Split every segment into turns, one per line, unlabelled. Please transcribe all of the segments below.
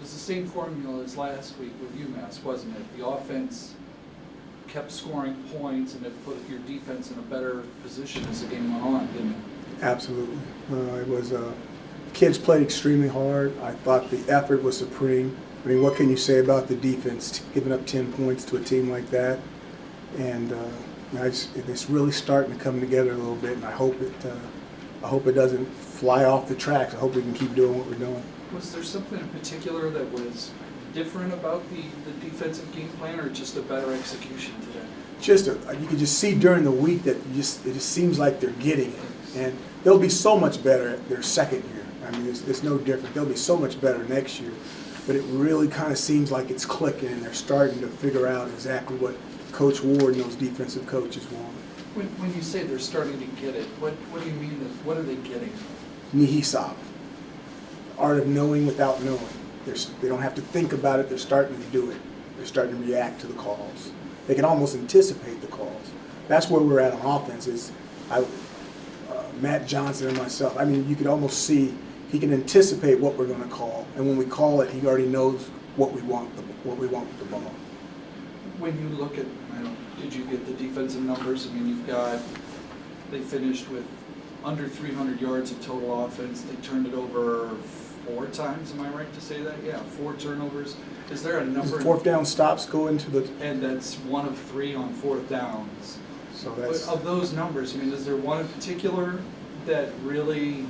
was the same formula as last week with UMass, wasn't it? The offense kept scoring points and it put your defense in a better position as the game went on, didn't it?
Absolutely. It was kids played extremely hard. I thought the effort was supreme. I mean, what can you say about the defense giving up 10 points to a team like that? And it's really starting to come together a little bit, and I hope it doesn't fly off the tracks. I hope we can keep doing what we're doing.
Was there something in particular that was different about the defensive game plan, or just a better execution today?
You can just see during the week that it just seems like they're getting it, and they'll be so much better at their second year. I mean, it's no different. They'll be so much better next year, but it really kind of seems like it's clicking, and they're starting to figure out exactly what Coach Ward and those defensive coaches want.
When you say they're starting to get it, what do you mean? What are they getting?
Nihisab, art of knowing without knowing. They don't have to think about it. They're starting to do it. They're starting to react to the calls. They can almost anticipate the calls. That's where we're at on offense. Matt Johnson and myself. I mean, you could almost see he can anticipate what we're going to call, and when we call it, he already knows what we want with the ball.
When you look at, did you get the defensive numbers? I mean, they finished with under 300 yards of total offense. They turned it over 4 times. Am I right to say that? Yeah, 4 turnovers. Is there a number?
Fourth down stops go into the.
And that's 1 of 3 on 4th downs.
So that's.
But of those numbers, I mean, is there one in particular that really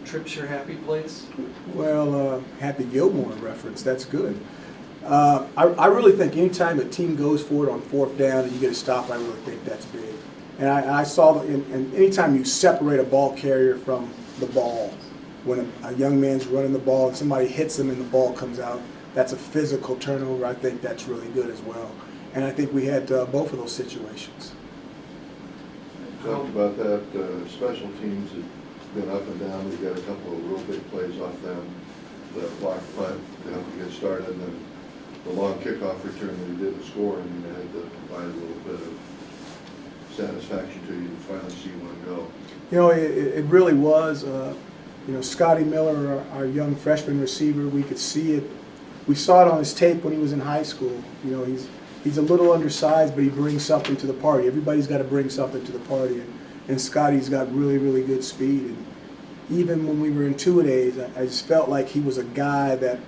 trips your happy place?
Well, Happy Gilmore reference. That's good. I really think anytime a team goes for it on 4th down and you get a stop, I really think that's big. And I saw, and anytime you separate a ball carrier from the ball, when a young man's running the ball and somebody hits him and the ball comes out, that's a physical turnover. I think that's really good as well. And I think we had both of those situations.
Talked about that, special teams have been up and down. We've got a couple of real big plays off them. The block punt to help you get started, and then the long kickoff return that we didn't score, and you had to provide a little bit of satisfaction to you to finally see one go.
You know, it really was. Scotty Miller, our young freshman receiver, we could see it. We saw it on his tape when he was in high school. You know, he's a little undersized, but he brings something to the party. Everybody's got to bring something to the party, and Scotty's got really, really good speed. And even when we were in two-a-days, I just felt like he was a guy that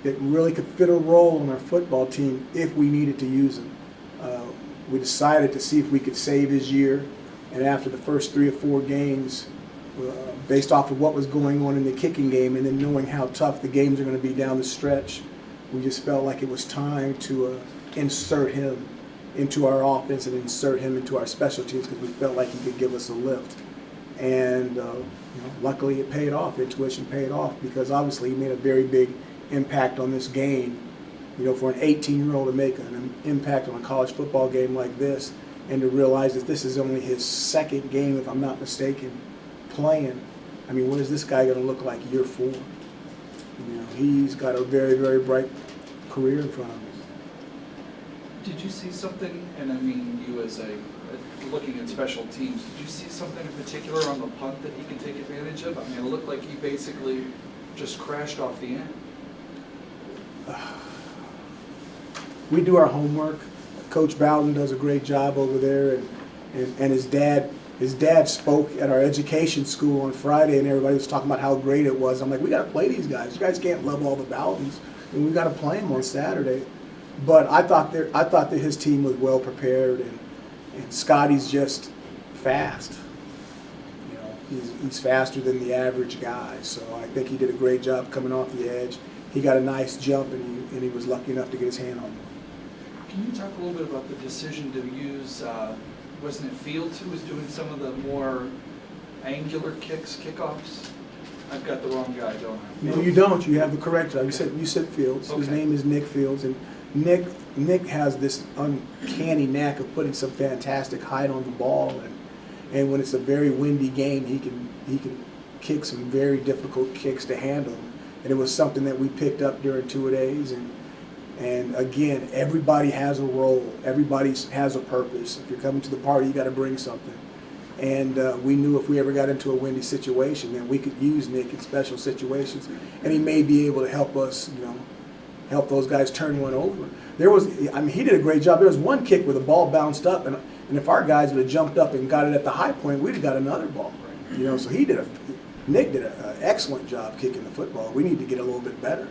really could fit a role on our football team if we needed to use him. We decided to see if we could save his year, and after the first 3 or 4 games, based off of what was going on in the kicking game and then knowing how tough the games are going to be down the stretch, we just felt like it was time to insert him into our offense and insert him into our special teams because we felt like he could give us a lift. And luckily it paid off. Intuition paid off because obviously he made a very big impact on this game. For an 18-year-old to make an impact on a college football game like this and to realize that this is only his 2nd game, if I'm not mistaken, playing. I mean, what is this guy going to look like year 4? He's got a very, very bright career in front of him.
Did you see something, and I mean you as looking at special teams, did you see something in particular on the punt that he can take advantage of? I mean, it looked like he basically just crashed off the end.
We do our homework. Coach Bowden does a great job over there, and his dad spoke at our education school on Friday, and everybody was talking about how great it was. I'm like, we got to play these guys. You guys can't love all the Bowdens, and we got to play them on Saturday. But I thought that his team was well prepared, and Scotty's just fast. He's faster than the average guy, so I think he did a great job coming off the edge. He got a nice jump, and he was lucky enough to get his hand on him.
Can you talk a little bit about the decision to use, wasn't it Fields who was doing some of the more angular kickoffs? I've got the wrong guy, don't I?
No, you don't. You have the correct guy. You said Fields. Okay. His name is Nick Fields, and Nick has this uncanny knack of putting some fantastic height on the ball, and when it's a very windy game, he can kick some very difficult kicks to handle. And it was something that we picked up during 2-a-days, and again, everybody has a role. Everybody has a purpose. If you're coming to the party, you got to bring something. And we knew if we ever got into a windy situation, then we could use Nick in special situations, and he may be able to help us, help those guys turn one over. He did a great job. There was one kick where the ball bounced up, and if our guys would have jumped up and got it at the high point, we'd have got another ball. So Nick did an excellent job kicking the football. We need to get a little bit better.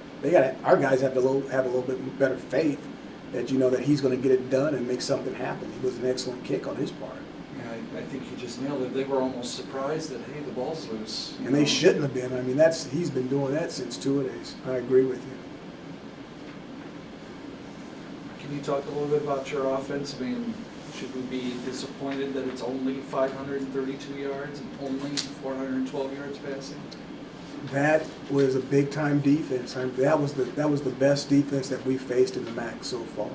Our guys have to have a little bit better faith that that he's going to get it done and make something happen. It was an excellent kick on his part.
Yeah, I think you just nailed it. They were almost surprised that, hey, the ball's loose.
And they shouldn't have been. He's been doing that since two-a-days. I agree with you.
Can you talk a little bit about your offense? Should we be disappointed that it's only 532 yards and only 412 yards passing?
That was a big-time defense. That was the best defense that we faced in the MAC so far.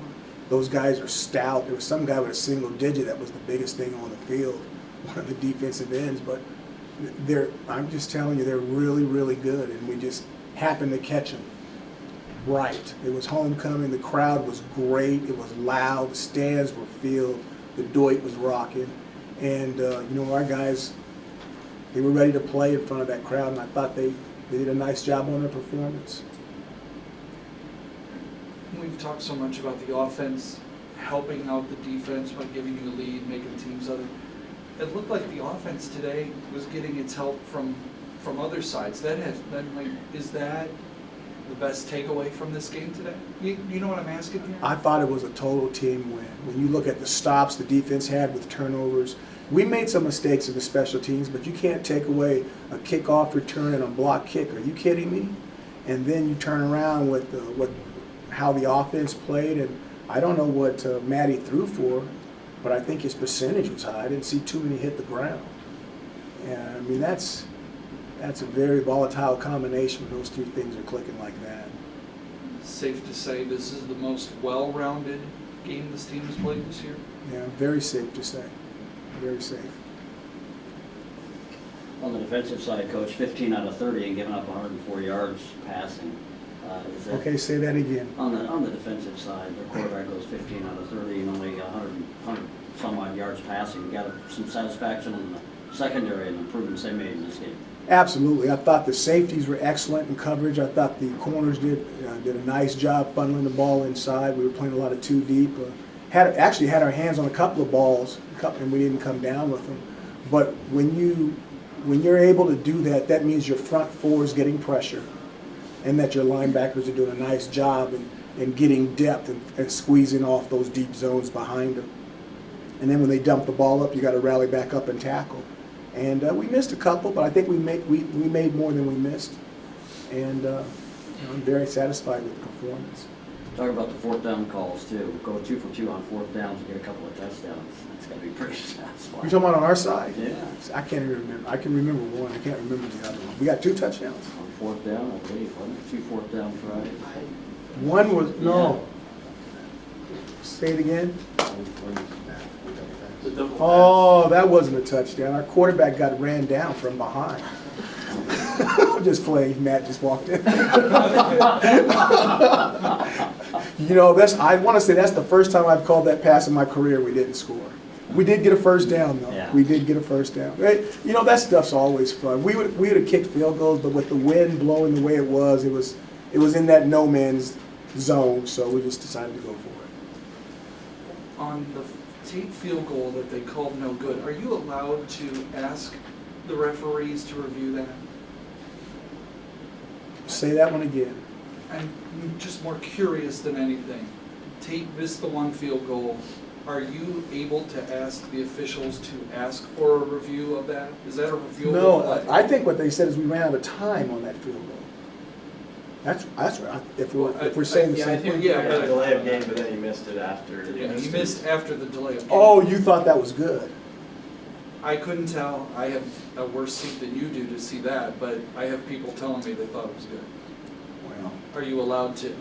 Those guys are stout. There was some guy with a single digit that was the biggest thing on the field, one of the defensive ends. But I'm just telling you, they're really, really good, and we just happened to catch them right. It was homecoming. The crowd was great. It was loud. The stands were filled. The Doit was rocking, and our guys, they were ready to play in front of that crowd, and I thought they did a nice job on their performance.
We've talked so much about the offense helping out the defense by giving you a lead, making teams other. It looked like the offense today was getting its help from other sides. Is that the best takeaway from this game today? You know what I'm asking here?
I thought it was a total team win. When you look at the stops the defense had with turnovers, we made some mistakes in the special teams, but you can't take away a kickoff return and a block kick. Are you kidding me? And then you turn around with how the offense played, and I don't know what Matty threw for, but I think his percentage was high. I didn't see too many hit the ground. And that's a very volatile combination when those three things are clicking like that.
Safe to say this is the most well-rounded game this team has played this year?
Yeah, very safe to say. Very safe.
On the defensive side, Coach, 15 out of 30 and giving up 104 yards passing.
Okay, say that again.
On the defensive side, their quarterback goes 15 out of 30 and only 100 some odd yards passing. Got some satisfaction on the secondary and improvements they made in this game.
Absolutely. I thought the safeties were excellent in coverage. I thought the corners did a nice job funneling the ball inside. We were playing a lot of two deep. Actually had our hands on a couple of balls, and we didn't come down with them. But when you're able to do that, that means your front four is getting pressure, and that your linebackers are doing a nice job in getting depth and squeezing off those deep zones behind them. And then when they dump the ball up, you got to rally back up and tackle. And we missed a couple, but I think we made more than we missed. And I'm very satisfied with the performance.
Talk about the fourth down calls too. Go 2 for 2 on fourth downs and get a couple of touchdowns. That's got to be pretty satisfying.
You're talking about on our side?
Yeah.
I can't even remember. I can remember one. I can't remember the other one. We got 2 touchdowns.
On fourth down, I believe, wasn't it? 2 fourth down tries.
One was no. Say it again. Oh, that wasn't a touchdown. Our quarterback got ran down from behind. I'm just playing. Matt just walked in. I want to say that's the first time I've called that pass in my career we didn't score. We did get a first down though.
Yeah.
We did get a first down. Right? That stuff's always fun. We would have kicked field goals, but with the wind blowing the way it was in that no man's zone. So we just decided to go for it.
On the tape field goal that they called no good, are you allowed to ask the referees to review that?
Say that one again.
I'm just more curious than anything. Tate missed the one field goal. Are you able to ask the officials to ask for a review of that? Is that a review?
No, I think what they said is we ran out of time on that field goal. That's right. If we're saying the same thing.
Yeah,
He had a delay of game, but then he missed it after.
He missed after the delay of game.
Oh, you thought that was good.
I couldn't tell. I have a worse seat than you do to see that, but I have people telling me they thought it was good.
Well,
Are you allowed to,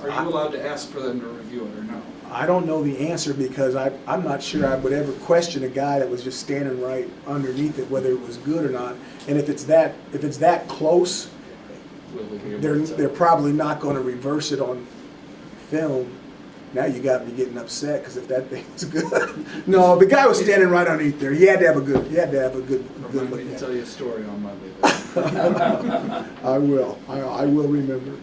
allowed to ask for them to review it or no?
I don't know the answer because I'm not sure I would ever question a guy that was just standing right underneath it, whether it was good or not. And if it's that close,
Will they be able to tell?
they're probably not going to reverse it on film. now you got to be getting upset because if that thing's good. No, the guy was standing right underneath there. He had to have a good
Remind
look
me to
at
tell
it.
you a story on Monday.
I will remember.